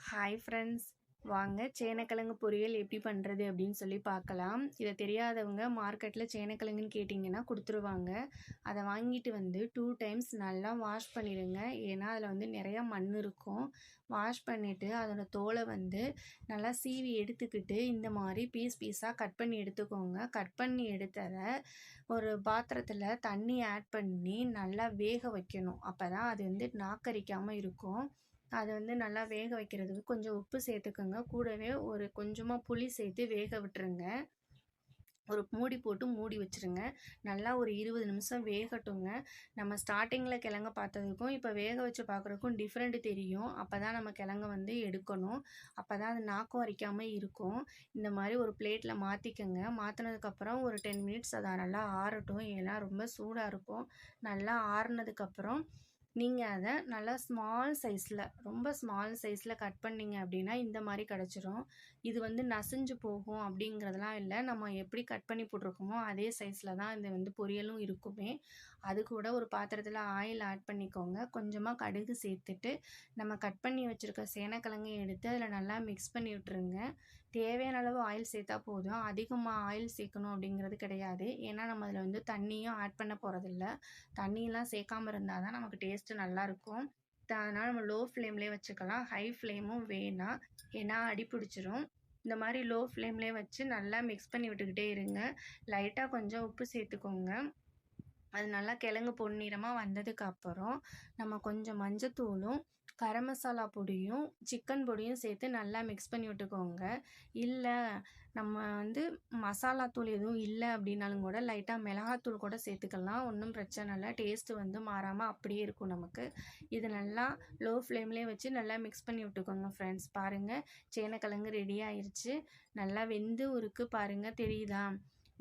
Hi friends, வாங்க சேனக்கிழங்கு பொரியல் எப்படி பண்ணுறது அப்படின்னு சொல்லி பார்க்கலாம். இதை தெரியாதவங்க மார்க்கெட்டில் சேனக்கிழங்குன்னு கேட்டிங்கன்னா கொடுத்துருவாங்க. அதை வாங்கிட்டு வந்து 2 டைம்ஸ் நல்லா வாஷ் பண்ணிடுங்க. ஏன்னா அதில் வந்து நிறையா மண் இருக்கும். வாஷ் பண்ணிவிட்டு அதோட தோலை வந்து நல்லா சீவி எடுத்துக்கிட்டு இந்த மாதிரி பீஸாக கட் பண்ணி எடுத்துக்கோங்க. கட் பண்ணி எடுத்ததை ஒரு பாத்திரத்தில் தண்ணி ஆட் பண்ணி நல்லா வேக வைக்கணும். அப்போ தான் அது வந்து நாக்கரிக்காமல் இருக்கும். அதை வந்து நல்லா வேக வைக்கிறதுக்கு கொஞ்சம் உப்பு சேர்த்துக்கோங்க. கூடவே ஒரு கொஞ்சமாக புளி சேர்த்து வேக விட்டுருங்க. ஒரு மூடி போட்டு மூடி வச்சுருங்க. நல்லா ஒரு 20 நிமிஷம் வேகட்டுங்க. நம்ம ஸ்டார்டிங்கில் கிழங்க பார்த்ததுக்கும் இப்போ வேக வச்சு பார்க்குறதுக்கும் டிஃப்ரெண்ட் தெரியும். அப்போ தான் நம்ம கிழங்க வந்து எடுக்கணும். அப்போ தான் அது நாக்கம் அரிக்காமல் இருக்கும். இந்த மாதிரி ஒரு பிளேட்டில் மாற்றிக்கோங்க. மாற்றினதுக்கப்புறம் ஒரு 10 மினிட்ஸ் அதை நல்லா ஆறட்டும். ஏன்னா ரொம்ப சூடாக இருக்கும். நல்லா ஆறுனதுக்கப்புறம் நீங்கள் அதை நல்லா ரொம்ப ஸ்மால் சைஸில் கட் பண்ணிங்க அப்படின்னா இந்த மாதிரி கிடச்சிரும். இது வந்து நசிஞ்சு போகும் அப்படிங்கிறதுலாம் இல்லை. நம்ம எப்படி கட் பண்ணி போட்டிருக்கோமோ அதே சைஸில் தான் இது வந்து பொரியலும் இருக்குமே. அது கூட ஒரு பாத்திரத்தில் ஆயில் ஆட் பண்ணிக்கோங்க. கொஞ்சமாக கடுகு சேர்த்துட்டு நம்ம கட் பண்ணி வச்சுருக்க சேனக்கிழங்கையும் எடுத்து அதில் நல்லா மிக்ஸ் பண்ணி விட்டுருங்க. தேவையான அளவு ஆயில் சேர்த்தா போதும். அதிகமாக ஆயில் சேர்க்கணும் அப்படிங்கிறது கிடையாது. ஏன்னா நம்ம அதில் வந்து தண்ணியும் ஆட் பண்ண போகிறதில்ல. தண்ணியெலாம் சேர்க்காமல் இருந்தால் தான் நமக்கு டேஸ்ட்டு நல்லாயிருக்கும். அதனால் நம்ம லோ ஃப்ளேம்லேயே வச்சுக்கலாம். ஹை ஃப்ளேமும் வேணாம், ஏன்னா அடி பிடிச்சிரும். இந்த மாதிரி லோ ஃப்ளேம்லேயே வச்சு நல்லா மிக்ஸ் பண்ணி விட்டுக்கிட்டே இருங்க. லைட்டாக கொஞ்சம் உப்பு சேர்த்துக்கோங்க. அது நல்லா கிழங்கு பொன்னிறமாக வந்ததுக்கப்புறம் நம்ம கொஞ்சம் மஞ்சத்தூளும் கரம் மசாலா பொடியும் சிக்கன் பொடியும் சேர்த்து நல்லா மிக்ஸ் பண்ணி விட்டுக்கோங்க. இல்லை நம்ம வந்து மசாலாத்தூள் எதுவும் இல்லை அப்படின்னாலும் கூட லைட்டாக மிளகாத்தூள் கூட சேர்த்துக்கலாம். ஒன்றும் பிரச்சனை இல்லை. டேஸ்ட்டு வந்து மாறாமல் அப்படியே இருக்கும் நமக்கு. இது நல்லா லோ ஃப்ளேம்லேயே வச்சு நல்லா மிக்ஸ் பண்ணி விட்டுக்கோங்க ஃப்ரெண்ட்ஸ். பாருங்கள், சேனக்கிழங்கு ரெடி ஆயிடுச்சு. நல்லா வெந்து இருக்குது பாருங்கள், தெரியுதா?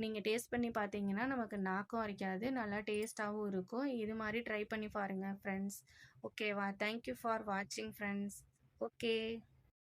நீங்கள் டேஸ்ட் பண்ணி பார்த்தீங்கன்னா நமக்கு நாக்கும் அரிக்காது, நல்லா டேஸ்ட்டாகவும் இருக்கும். இது மாதிரி ட்ரை பண்ணி பாருங்கள் ஃப்ரெண்ட்ஸ். ஓகேவா? தேங்க்யூ ஃபார் வாட்சிங் ஃப்ரெண்ட்ஸ். ஓகே.